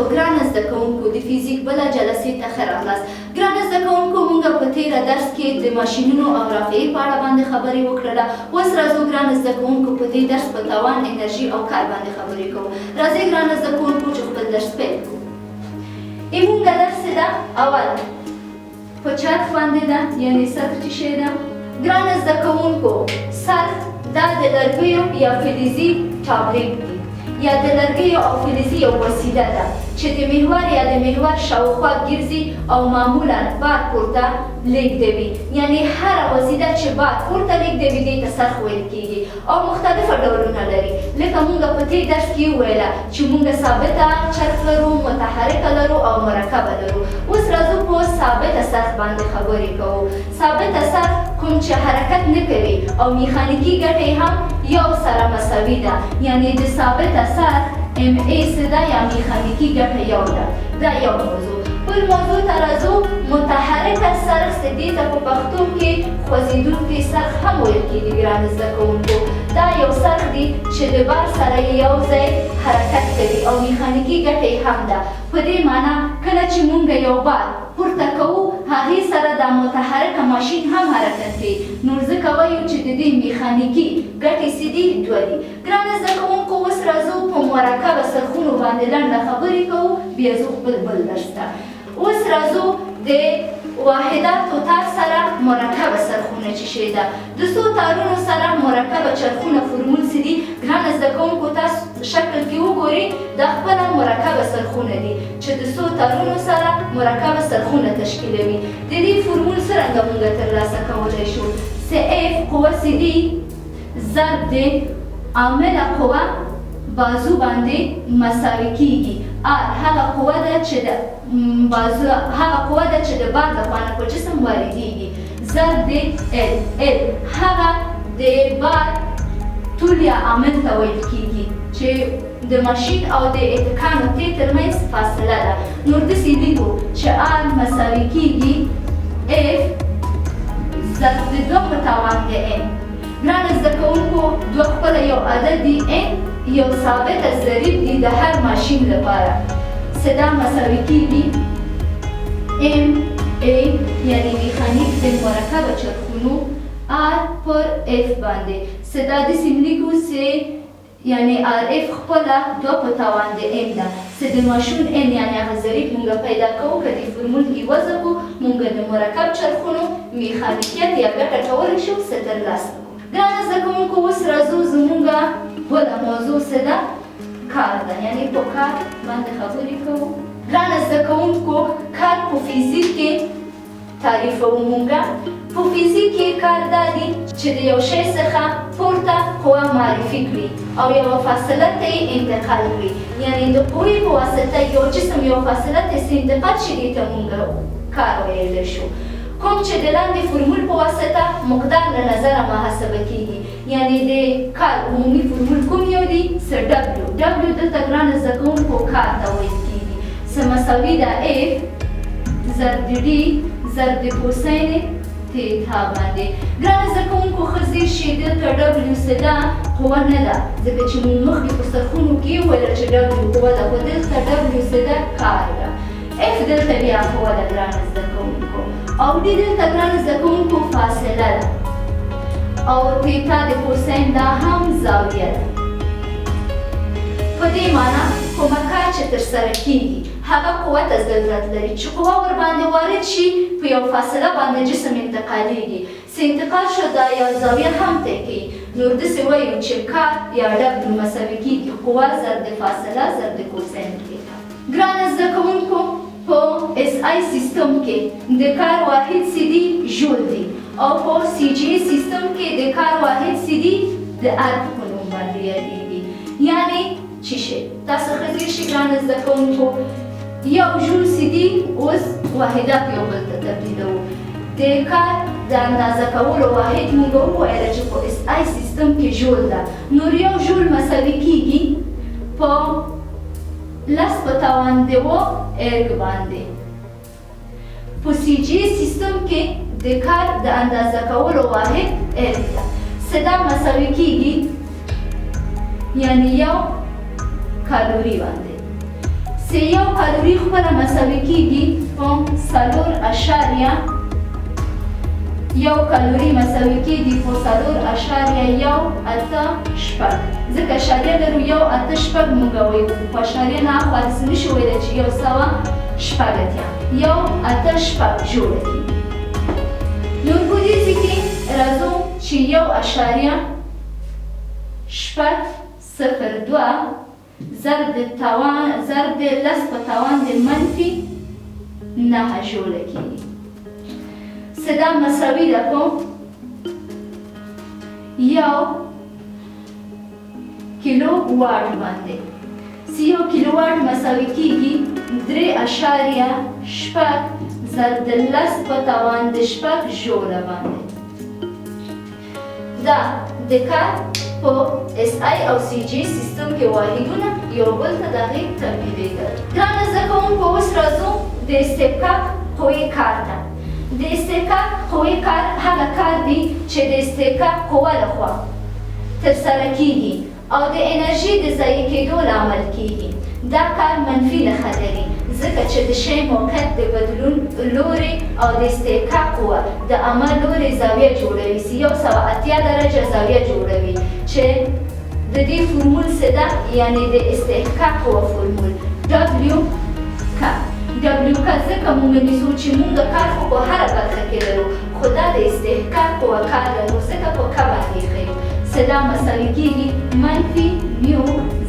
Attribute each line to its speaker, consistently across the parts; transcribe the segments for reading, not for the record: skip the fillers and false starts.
Speaker 1: وبرکاته. ګرانو زده کوونکو د فزیک بله جلسې ته ښه راغلاست. ګرانو زده کوونکو موږ په تېره درس کې د ماشینونو او رافعې په اړه باندې خبرې وکړله. اوس راځو ګرانو زده کوونکو په دې درس په توان، انرژي او کار باندې خبرې کوو. راځئ ګرانو زده کوونکو چې خپل درس پیل کړو. موږ درس ده اول په چرخ باندې ده، یعنې سطح چې شی ده. ګرانو زده کوونکو سطح دا د لرګیو یا فلزي ټابلیټ دی، یا د لرګیو او فلزي یو وسیله ده چې د محور یا د محور شاوخوا ګرځي او معمولا بار پورته لیږدوي. یعنې هره وسیله چې بار پورته لیږدوي دې ته سطح ویل کېږي او مختلفه ډولونه لري. لکه موږ په دې درس کې وویله چې موږ ثابته چرخ لرو، متحرکه لرو او مرکبه لرو. اوس راځو په ثابته سطح باندې خبرې کوو. ثابته سطح کوم چې حرکت نه کوي او میخانیکي ګټې هم یو سره مساوي ده، یعنې د ثابته سطح MA څه ده یا میخانیکي ګټه یو ده. دا یو موضوع. بل موضوع ته راځو. متحرکه سرخ دې ته په پښتو کې خوځېدونکی سرخ هم ویل کېږي. ګرانو زده کوونکو دا یو سرخ دی چې د بار سره یو ځای حرکت کوي او میخانیکي ګټه یې هم ده. په دې معنا کله چې موږ یو بار پورته کوو هغې سره دا متحرکه ماشین هم حرکت کوي. نو ځکه وایو چې د دې میخانیکي ګټې څه دي؟ دوه دي. ګرانو زده کوونکو اوس راځو په مرکبه څرخونو باندې لنډه خبرې کوو، بیا ځو خپل بل درس ته. اوس راځو د واحداتو تار سره مرکبه څرخونه چې شی ده. د څو تارونو سره مرکبه چرخونه فورمول څه دي؟ ګرانو زده کوونکو تاسو شکل کې وګورئ دا خپله مرکبه څرخونه دي چې د څو تارونو سره مرکبه څرخونه تشکیلوي. د دې فورمول څرنګه موږ ترلاسه کولی شو؟ CF قوه CD ضرب د عامله قوه بازو باندې مساوي کیږي. هغه قوه ده چې د بازو هغه قوه ده چې د بار د خوا نه په جسم واردېږي ضرب د L هغه د بار طول یا عامل ته ویل کیږي چې د ماشین او د اتکا نقطې ترمنځ فاصله ده. نو داسې لیکو چې R مساوي کیږي F ضرب د 2 په توان د N. ګرانو زده کوونکو دوه خپله یو عدد دی N یو ثابته ضریب دی د هر ماشین لپاره. صدا مساوي کیږي MA یعنې میخانیک د مرکبه چرخونو R پر F باندې. صدا داسې لیکو چې یعنې RF خپله 2 په توان د M ده. چې د ماشین N یعنې هغه ضریب موږ پیدا کوو که د فورمول کې وضع کړو موږ د مرکب چرخونو میخانیکیت یا ګټه کولی شو څه ترلاسه کړو. ګرانو زده کوونکو اوس راځو زموږ بله موضوع څه ده؟ کار ده، یعنې په کار باندې خبرې کوو. ګرانو زده کوونکو کار په فزیک کې تعریفوو موږ. په فزیک کې کار دا دی چې د یو شی څخه پورته قوه معرفي کړي او یوه فاصله ته یې انتقال کړي. یعنې د قوې په واسطه یو جسم یو فاصله ته څه انتقال شي دې ته موږ کار ویلی شو. کوم چې د لاندې فورمول په واسطه مقدار له نظره محاسبه کیږي. یعنې د کار عمومي فورمول کوم یو دی؟ څه W دلته ګرانو زده کوونکو کار ته ویل کیږي. څه مساوي ده F ضرب د D ضرب د کوسین تیتا باندې. ګرانو زده کوونکو ښه ځیر شي دلته W څه ده؟ قوه نه ده، ځکه چې موږ مخکې په څرخونو کې وویله چې W قوه ده، خو دلته W څه ده؟ کار ده. F دلته بیا قوه ده ګرانو زده کوونکو او D دلته ګرانو زده کوونکو فاصله ده او تیتا د کوسین دا هم زاویه ده. په دې معنا کومه کار چې ترسره کیږي هغه قوه ته ضرورت لري چې قوه ورباندې وارد شي په یو فاصله باندې جسم انتقالیږي. څه انتقال شو دا یو زاویه هم طی کوي. نو داسې وایو چې کار یا W مساوي کیږي قوه ضرب د فاصله ضرب د کوسین تیتا. ګرانو زده کوونکو په SI سیستم کې د کار واحد څه دی؟ ژول دی او په CGA سیستم کې د کار واحد څه دی؟ د ارک په نوم باندې یادېږي. یعنې چې شی تاسو ښه ځیر شئ ګرانو زده کوونکو یو ژول څه دی؟ اوس واحدات یو بل ته تبدیلوو. د کار د اندازه کولو واحد موږ وویله چې په SI سیستم کې ژول ده. نو یو ژول مساوي کیږي په 10 په توان د 2 ارګ باندې. په CGA سیستم کې د کار د اندازه کولو واحد ارګ ده. صدا مساوي کیږي یعنې 1 کالوري باندې. 1 کالوري خپله مساوي کېږي په 4.1 یو کالوري مساوي کېږي په 4.18 ځکه اشاریه لرو 1.8 موږ وایو په اشاریه نه اخوا داسې نشو ویلی چې 1.8 1.8 جوړه کېږي. نو په دې ځای کې راځو چې 1.802 ضرب د 10 په توان د منفي 9 جوړه کېږي. صدا مساوي ده په 1 کیلو واټ باندې. 1 کیلو واټ مساوي کېږي 3.8 ضرب د 10 په توان د 6 جوړه باندې. دا د کار په اس آی او سی جی سیستم کې واحدونه یو بل ته د هغې تبدیلېدل. ګرانه زده کوونکو اوس راځو د استحقاق قوې کار ته. د استحقاق قوې کار هغه کار دی چې د استحقاق قوه لخوا ترسره کېږي او د انرژي د ضایع کېدو لامل کېږي. دا کار منفي نښه لري ځکه چې د شی موقعیت د بدلون لوري او د استحقاق قوه د عمل لوري زاویه جوړوي 180 درجه زاویه جوړوي چې د دې فرمول څه ده؟ یعنې د استحقاق قوه فرمول W K ځکه موږ نیسو چې موږ کار خو په هره برخه کې لرو خو دا د استحقاق قوه کار لرو ځکه په K باندې ښیو. صدا مساوي کېږي منفي میو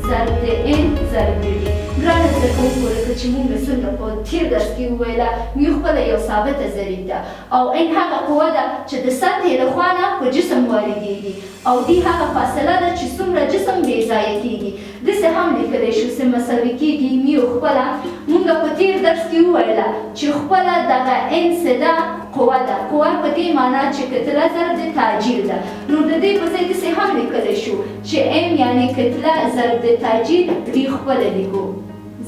Speaker 1: ضرب د n ضرب د d. ګرانه زده کوونکو لکه چې موږ څنګه په تېر درس کې وویله میو خپله یو ثابته ضریب ده او n هغه قوه ده چې د سطحې له خوا نه په جسم واردېږي او d هغه فاصله ده چې څومره جسم بې ځایه کېږي. داسې هم لیکلی شو چې مساوي کېږي میو خپله موږ په تېر درس کې وویله چې خپله دغه n څه ده؟ قوه ده. قوه په دې معنا چې کتله ضرب د تعجیل ده. نو د دې په ځای داسې هم لیکلی شو چې m یعنې کتله ضرب د تعجیل d خپله لیکو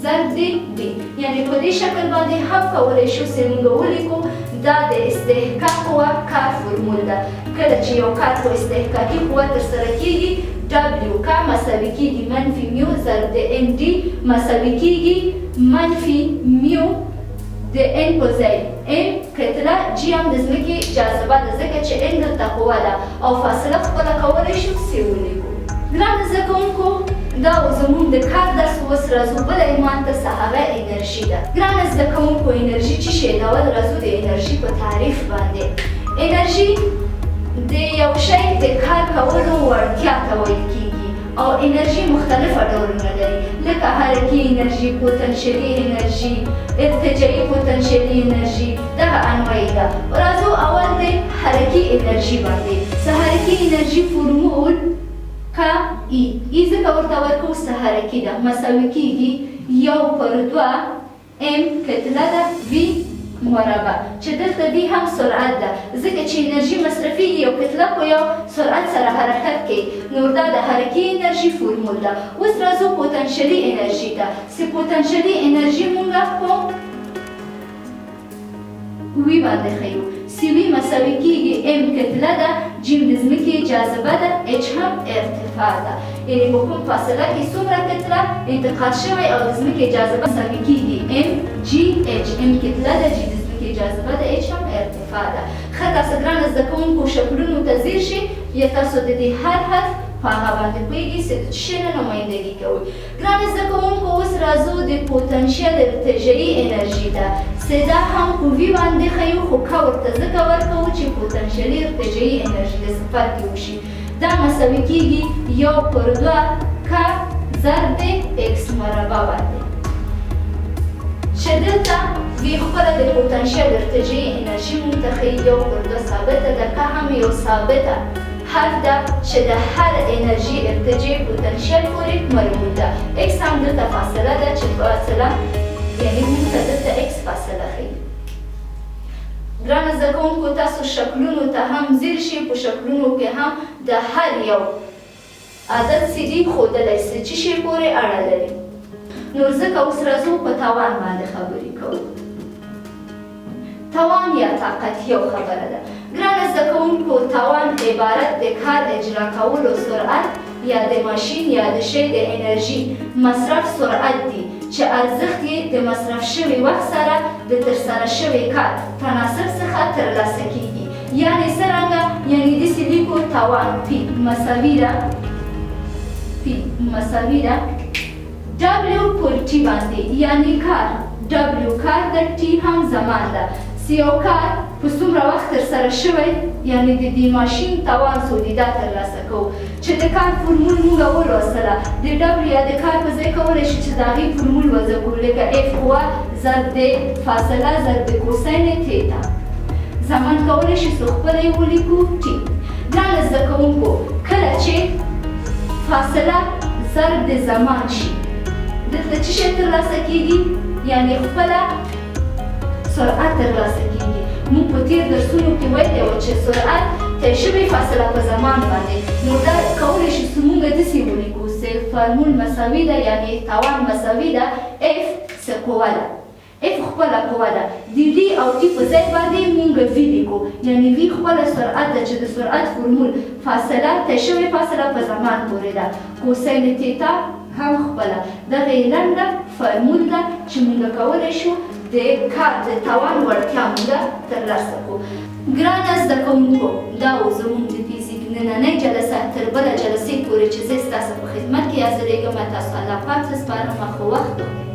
Speaker 1: ضرب د d. یعنې په دې شکل باندې هم کولی شو چې موږ ولیکو دا د استحقاق قوه کار فرمول ده. کله چې یو کار په استحقاقي قوه ترسره کېږي W K مساوي کېږي منفي میو ضرب د n d مساوي کېږي منفي میو د n په ځای m کتله g هم د ځمکې جاذبه ده ځکه چې n دلته قوه ده او فاصله خپله کولی شو چې ولیکو. ګرانو زده کوونکو دا زموږ د کار درس اوس راځو بله عنوان ته څه هغه انرژي ده. ګرانه زده کوونکو انرژي څه شی ده؟ ول راځو د انرژي په تعریف باندې. انرژي د یو شی د کار کولو وړتیا ته ویل کېږي او انرژي مختلفه ډولونه لري لکه حرکي انرژي، پوتنشیلي انرژي، ارتجاعي پوتنشیلي انرژي، دغه انواع ده. راځو اول د حرکي انرژي باندې. څه حرکي انرژي فرمول کا ای ځکه ورته ورکوو څه حرکي ده مساوي کېږي 1/2 m کتله ده v مربع چې دلته دی هم سرعت ده ځکه چې انرژي مصرفېږي یو کتله په یو سرعت سره حرکت کوي. نو دا د حرکي انرژي فرمول ده. اوس راځو پوتنشیلي انرژي ته. چې پوتنشیلي انرژي مونږ په وی باندې ښیو. سی وی مساوي کېږي m کتله ده، ج د ځمکې جاذبه ده، h هم ارتفاع ده. یعنې په کوم فاصله کې څومره کتله انتقال شوی او د ځمکې جاذبه مساوي کېږي m g h. m کتله ده، g د ځمکې جاذبه ده، h هم ارتفاع ده. ښه تاسو ګرانه زده کوونکو شکلونو ته ځیر شئ یا تاسو د دې هر حرف په هغه باندې پوهېږئ چې د څه شي نه نمایندګي کوي. ګرانه زده کوونکو اوس راځو د پوتنشیل ارتجاعي انرژي ته. چې دا هم په وي باندې ښیو خو که ورته ځکه ورکوو چې پوتنشیلي ارتجاعي انرژي د صفر کې وشي. دا مساوي کېږي 1/2 k ضرب د x مربع باندې چې دلته وي خپله د پوتنشیل ارتجاعي انرژي مونږ ته ښیي 1/2 ثابته ده. که هم یو ثابته حرف ده چې د هر انرژي ارتجاعي پوتنشیل پورې مربوط ده. x هم دلته فاصله ده چې فاصله یعنې مونږ ته دلته x فاصله ښیي. ګرانه زده کوونکو تاسو شکلونو ته هم ځیر شئ. په شکلونو کې هم د هر یو عدد چې دي ښودلی چې څه شي پورې اړه لري. نو ځکه اوس راځو په توان باندې خبرې کوو. توان یا طاقت یو خبره ده. ګرانه زده کوونکو توان عبارت د کار اجرا کولو سرعت یا د ماشین یا د شی د انرژي مصرف سرعت دی چې ارزښت یې د مصرف شوي وخت سره د ترسره شوي کار تناسب څخه ترلاسه کیږي. یعنې څرنګه؟ یعنې داسې لیکو توان پی مساوي ده W پر ټي باندې، یعنې کار W کار د ټي هم زمان ده. یو کار په څومره وخت ترسره شوی، یعنې د دې ماشین توان څو دی، دا ترلاسه کوو. چې د کار فورمول موږ ولوستله، د W یا د کار په ځای کولی شو چې د هغې فورمول وضع کړو، لکه F قوه ضرب د فاصله ضرب د کوسین تیتا. زمان کولی شو څو خپله یې ولیکو T. ګرانو زده کوونکو، کله چې فاصله ضرب د زمان شي، دلته څه شی ترلاسه کیږي؟ یعنې خپله سرعت ترلاسه کیږي. موږ په تیر درسونو کې ویلي وو چې سرعت طی شوې فاصله په زمان باندې، نو دا کولی شو چې موږ داسې ولیکو چې فورمول مساوي ده، یعنې توان مساوي ده F څه قوه ده، F خپله قوه ده. د D او T په ځای باندې موږ V لیکو، یعنې V خپله سرعت ده چې د سرعت فورمول فاصله طی شوې فاصله په زمان پورې ده. کوسین تیتا هم خپله دغه یې لنډه فورمول ده چې موږ کولی شو د کار د توان وړتیا موږ ترلاسه کړو. ګرانه زده کوونکو، دا و زموږ د فیزیک نننۍ جلسه. تر بله جلسې پورې چې زه ستاسو په خدمت کې حاضرېږم، تاسو الله پاک ته سپارم. ښه وخت